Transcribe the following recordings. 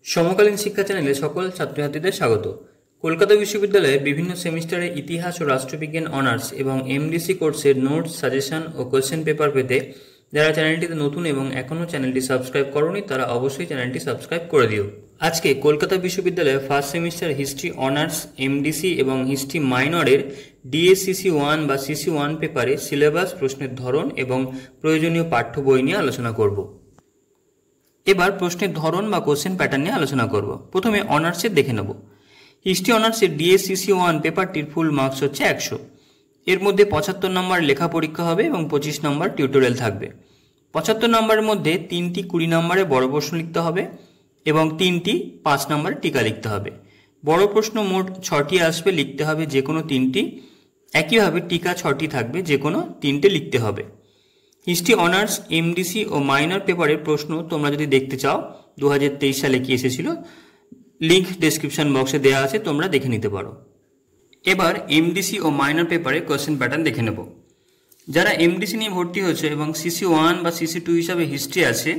সমকালীন শিক্ষা চ্যানেলে সকল ছাত্রছাত্রীদের স্বাগত। কলকাতা বিশ্ববিদ্যালয়ে বিভিন্ন সেমিস্টারে ইতিহাস ও রাষ্ট্রবিজ্ঞান অনার্স এবং এমডিসি কোর্সের নোটস, সাজেশন ও কোয়েশ্চেন পেপার পেতে যারা চ্যানেলটিতে নতুন এবং এখনও চ্যানেলটি সাবস্ক্রাইব করোনি তারা অবশ্যই চ্যানেলটি সাবস্ক্রাইব করে দিও। আজকে কলকাতা বিশ্ববিদ্যালয়ে first semester history honours, MDC এবং হিস্ট্রি মাইনরের ডিএসসিসি 1 বা সিসি 1 পেপারে সিলেবাস, প্রশ্নের ধরন এবং প্রয়োজনীয় পাঠ্য বই নিয়ে আলোচনা করব। এবার প্রশ্নের ধরন বা কোশ্চেন প্যাটার্ন নিয়ে আলোচনা করব। প্রথমে অনার্সের দেখে নেব। হিস্ট্রি অনার্সের ডিএসসিসি 1 পেপারটির ফুল মার্কস হচ্ছে 100। এর মধ্যে 75 নম্বর লেখা পরীক্ষা হবে এবং 25 নম্বর টিউটোরিয়াল থাকবে। 75 নম্বরের মধ্যে 3টি 20 নম্বরে বড় প্রশ্ন লিখতে হবে এবং 3টি 5 নম্বরে টিকা লিখতে হবে। বড় প্রশ্ন মোট 6টি আসবে, লিখতে হবে যে কোনো 3টি। একইভাবে টিকা 6টি থাকবে, যে কোনো 3টে লিখতে হবে। হিস্ট্রি অনার্স, এমডিসি ও মাইনর পেপারের প্রশ্ন তোমরা যদি দেখতে চাও 2023 সালে কি এসেছিল, লিঙ্ক ডেসক্রিপশন বক্সে দেওয়া আছে, তোমরা দেখে নিতে পারো। এবার এমডিসি ও মাইনর পেপারে কোয়েশ্চেন প্যাটার্ন দেখে নেব। যারা এমডিসি নিয়ে ভর্তি হয়েছে এবং সিসি 1 বা সিসি 2 হিসাবে হিস্ট্রি আছে,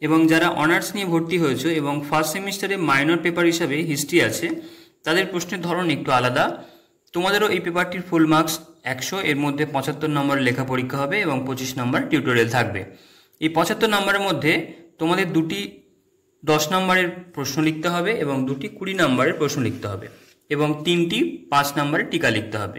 এবং যারা অনার্স নিয়ে ভর্তি হয়েছে এবং ফার্স্ট সেমিস্টারে মাইনর পেপার হিসাবে হিস্ট্রি আছে, তাদের প্রশ্নের ধরন একটু আলাদা। তোমাদেরও এই পেপারটির ফুল মার্কস 100, এর মধ্যে 75 নম্বর লেখা পরীক্ষা হবে এবং 25 নম্বর টিউটোরিয়াল থাকবে। এই 75 নম্বরের মধ্যে তোমাদের 2টি 10 নম্বরের প্রশ্ন লিখতে হবে এবং 2টি 20 নম্বরের প্রশ্ন লিখতে হবে এবং 3টি 5 নম্বরের টিকা লিখতে হবে।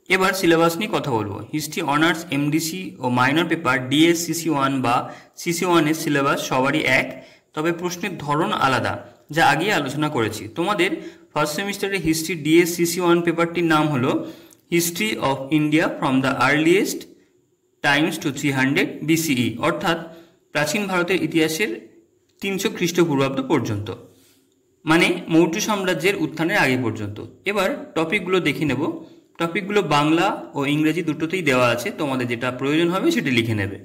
এবার সিলেবাস নিয়ে কথা বলবো। হিস্ট্রি অনার্স, এমডিসি ও মাইনর পেপার ডিএসসিসি 1 বা সিসি 1 এর সিলেবাস সবারই এক, তবে প্রশ্নের ধরন আলাদা, যা আগেই আলোচনা করেছি। তোমাদের ফার্স্ট সেমিস্টারে হিস্ট্রি ডিএসসিসি 1 পেপারটির নাম হলো history of India from the earliest times to 300 BCE, অর্থাৎ প্রাচীন ভারতের ইতিহাসের 300 খ্রিস্টপূর্বাব্দ পর্যন্ত, মানে মৌর্য সাম্রাজ্যের উত্থানের আগে পর্যন্ত। এবার টপিকগুলো দেখে নেব। টপিকগুলো বাংলা ও ইংরেজি দুটোতেই দেওয়া আছে, তোমাদের যেটা প্রয়োজন হবে সেটা লিখে নেবে।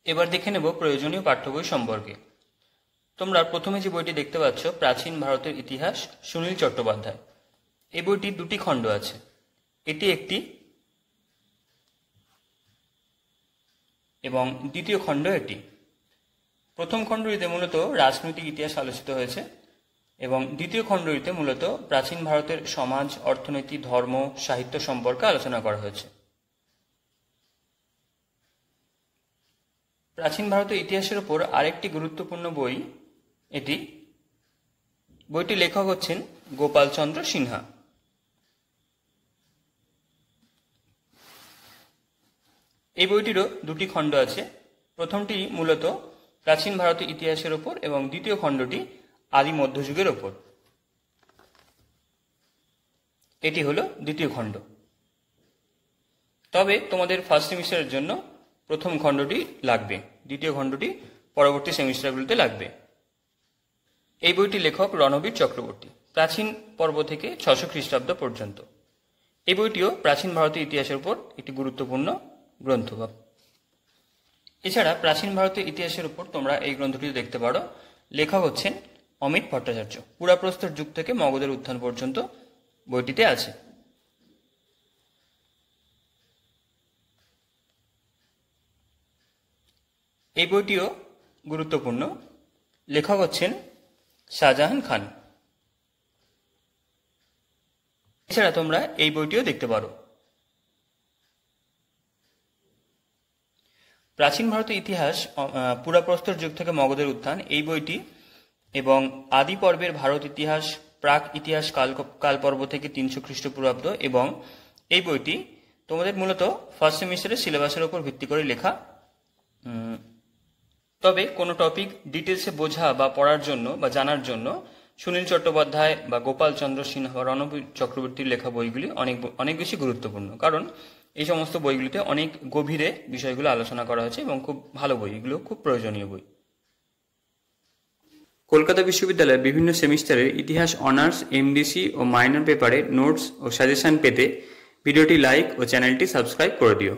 এবার দেখে নেব প্রয়োজনীয় পাঠ্য বই সম্পর্কে। তোমরা প্রথমে যে বইটি দেখতে পাচ্ছ, প্রাচীন ভারতের ইতিহাস, সুনীল চট্টোপাধ্যায়। এই বইটির 2টি খণ্ড আছে। এটি একটি এবং দ্বিতীয় খণ্ড এটি। প্রথম খণ্ডটিতে মূলত রাজনৈতিক ইতিহাস আলোচিত হয়েছে এবং দ্বিতীয় খণ্ডটিতে মূলত প্রাচীন ভারতের সমাজ, অর্থনীতি, ধর্ম, সাহিত্য সম্পর্কে আলোচনা করা হয়েছে। প্রাচীন ভারতের ইতিহাসের উপর আরেকটি গুরুত্বপূর্ণ বই এটি। বইটির লেখক হচ্ছেন গোপালচন্দ্র সিনহা। এই বইটিরও 2টি খণ্ড আছে। প্রথমটি মূলত প্রাচীন ভারতের ইতিহাসের উপর এবং দ্বিতীয় খণ্ডটি আদি মধ্যযুগের ওপর। এটি হলো দ্বিতীয় খণ্ড। তবে তোমাদের ফার্স্ট সেমিস্টারের জন্য প্রথম খণ্ডটি লাগবে, দ্বিতীয় খণ্ডটি পরবর্তী সেমিস্টারগুলোতে লাগবে। এই বইটির লেখক রণবীর চক্রবর্তী। প্রাচীন পর্ব থেকে 600 খ্রিস্টাব্দ পর্যন্ত। এই বইটিও প্রাচীন ভারতের ইতিহাসের উপর একটি গুরুত্বপূর্ণ গ্রন্থ। এছাড়া প্রাচীন ভারতের ইতিহাসের উপর তোমরা এই গ্রন্থটি দেখতে পারো। লেখক হচ্ছেন অমিত ভট্টাচার্য। পুরাপ্রস্তর যুগ থেকে মগধের উত্থান পর্যন্ত বইটিতে আছে। এই বইটিও গুরুত্বপূর্ণ। লেখক হচ্ছেন শাহজাহান খান। এছাড়া তোমরা এই বইটিও দেখতে পারো। প্রাচীন ভারতের ইতিহাস, পুরাপ্রস্তর যুগ থেকে মগধের উত্থান, এই বইটি এবং আদি পর্বের ভারত ইতিহাস, প্রাক ইতিহাস কালপর্ব থেকে 300 খ্রিস্টপূর্বাব্দ, এবং এই বইটি তোমাদের মূলত ফার্স্ট সেমিস্টারের সিলেবাসের উপর ভিত্তি করে লেখা। তবে কোনো টপিক ডিটেলসে বোঝা বা পড়ার জন্য বা জানার জন্য সুনীল চট্টোপাধ্যায় বা গোপাল চন্দ্র সিনহা বা রণবীর চক্রবর্তীর লেখা বইগুলি অনেক বেশি গুরুত্বপূর্ণ, কারণ এই সমস্ত বইগুলিতে অনেক গভীরে বিষয়গুলো আলোচনা করা হয়েছে এবং খুব ভালো বই, এগুলো খুব প্রয়োজনীয় বই। কলকাতা বিশ্ববিদ্যালয়ের বিভিন্ন সেমিস্টারের ইতিহাস অনার্স, এমডিসি ও মাইনর পেপারে নোটস ও সাজেশন পেতে ভিডিওটি লাইক ও চ্যানেলটি সাবস্ক্রাইব করে দিও।